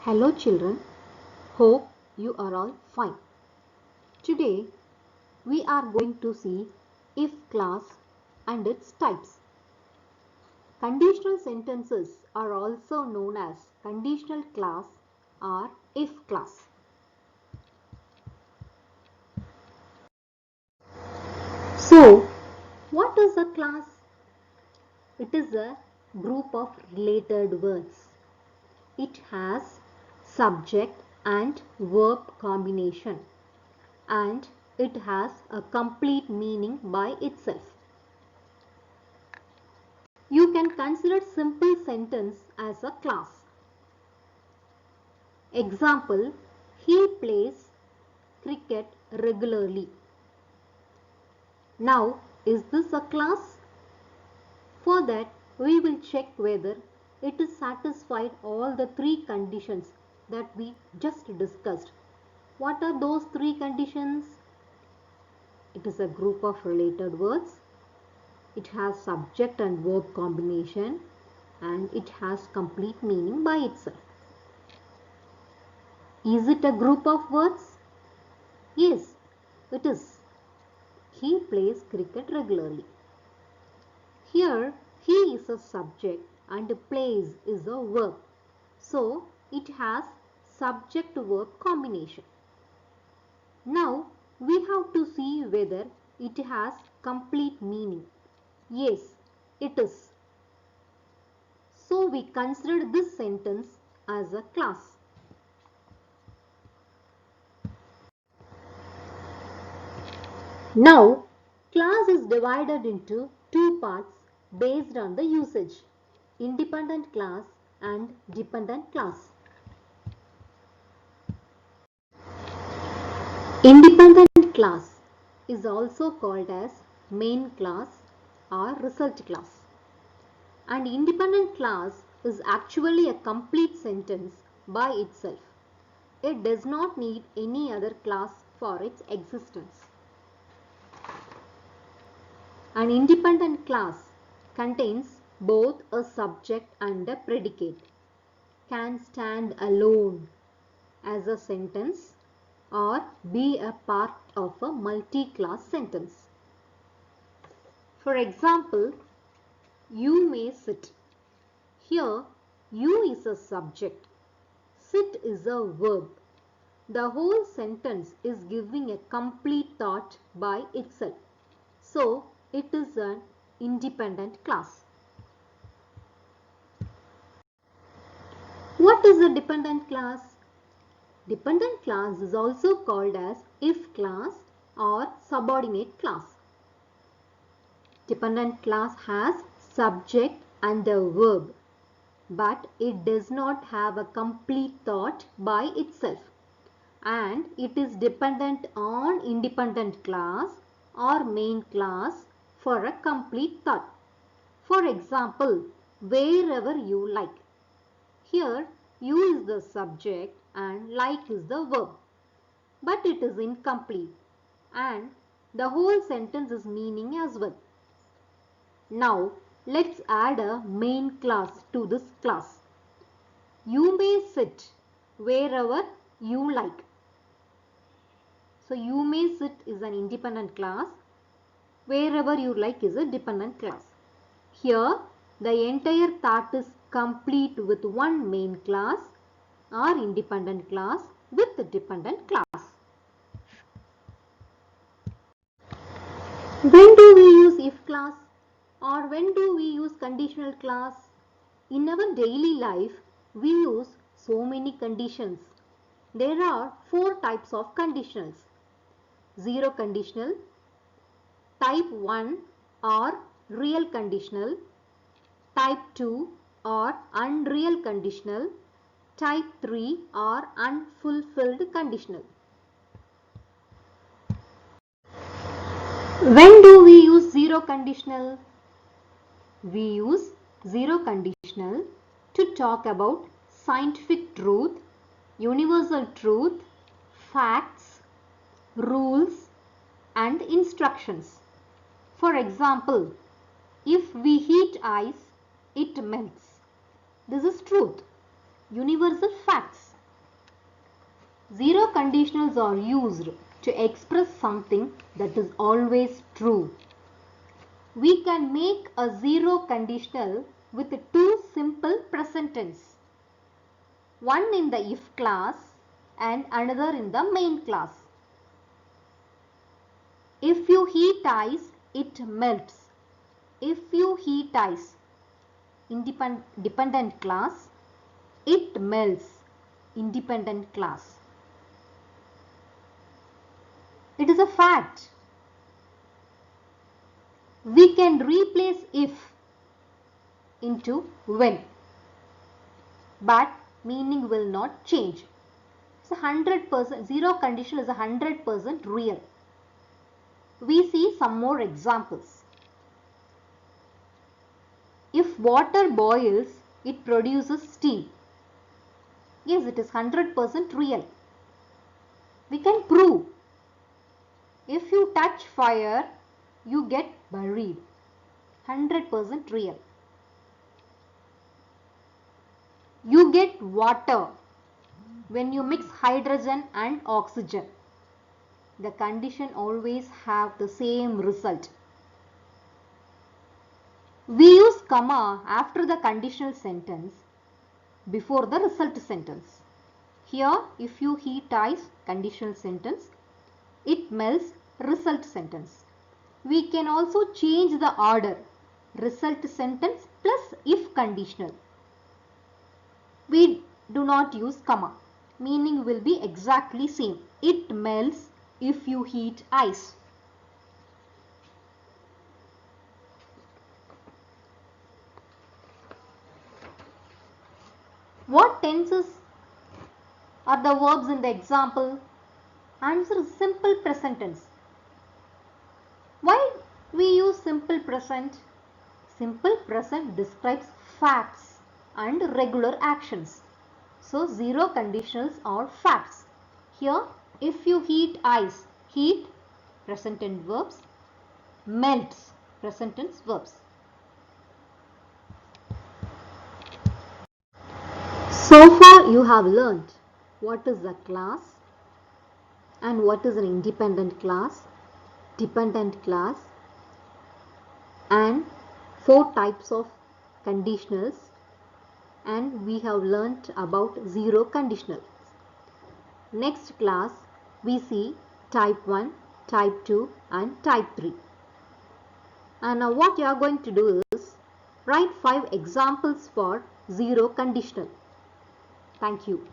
Hello children, hope you are all fine. Today we are going to see if clause and its types. Conditional sentences are also known as conditional clause or if clause. So, what is a clause? It is a group of related words. It has subject and verb combination, and it has a complete meaning by itself. You can consider simple sentence as a clause. Example, he plays cricket regularly. Now, is this a clause? For that, we will check whether it is satisfied all the three conditions that we just discussed. What are those three conditions? It is a group of related words. It has subject and verb combination, and it has complete meaning by itself. Is it a group of words? Yes, it is. He plays cricket regularly. Here, he is a subject and plays is a verb. So, it has subject-verb combination. Now, we have to see whether it has complete meaning. Yes, it is. So, we consider this sentence as a clause. Now, clause is divided into two parts based on the usage, independent clause and dependent clause. Independent clause is also called as main clause or result clause. And independent clause is actually a complete sentence by itself. It does not need any other clause for its existence. An independent clause contains both a subject and a predicate, can stand alone as a sentence or be a part of a multi-clause sentence. For example, you may sit. Here, you is a subject. Sit is a verb. The whole sentence is giving a complete thought by itself. So, it is an independent clause. What is a dependent clause? Dependent clause is also called as if clause or subordinate clause. Dependent clause has subject and a verb, but it does not have a complete thought by itself, and it is dependent on independent clause or main clause for a complete thought. For example, wherever you like. Here, you is the subject and like is the verb, but it is incomplete and the whole sentence is meaning as well. Now, let's add a main clause to this clause. You may sit wherever you like. So, you may sit is an independent clause. Wherever you like is a dependent clause. Here, the entire thought is complete with one main clause or independent clause with the dependent clause. When do we use if clause or when do we use conditional clause? In our daily life, we use so many conditions. There are four types of conditionals. Zero conditional, type 1 or real conditional, type 2 or unreal conditional, type 3 or unfulfilled conditional. When do we use zero conditional? We use zero conditional to talk about scientific truth, universal truth, facts, rules and instructions. For example, if we heat ice, it melts. This is truth, universal facts. Zero conditionals are used to express something that is always true. We can make a zero conditional with two simple present tense. One in the if class and another in the main class. If you heat ice, it melts. If you heat ice, dependent class, it melts, independent class. It is a fact. We can replace if into when, but meaning will not change. It's 100%, zero condition is 100% real. We see some more examples. If water boils, it produces steam. Yes, it is 100% real. We can prove. If you touch fire, you get buried. 100% real. You get water when you mix hydrogen and oxygen. The condition always have the same result. We use comma after the conditional sentence before the result sentence. Here, if you heat ice, conditional sentence, it melts, result sentence. We can also change the order, result sentence plus if conditional. We do not use comma. Meaning will be exactly same. It melts if you heat ice. What tenses are the verbs in the example? Answer is simple present tense. Why we use simple present? Simple present describes facts and regular actions. So zero conditionals are facts. Here, if you heat ice, heat present tense verbs, melts present tense verbs. So far you have learnt what is a class and what is an independent class, dependent class, and 4 types of conditionals, and we have learnt about zero conditionals. Next class we see type 1, type 2 and type 3. And now what you are going to do is write 5 examples for zero conditional. Thank you.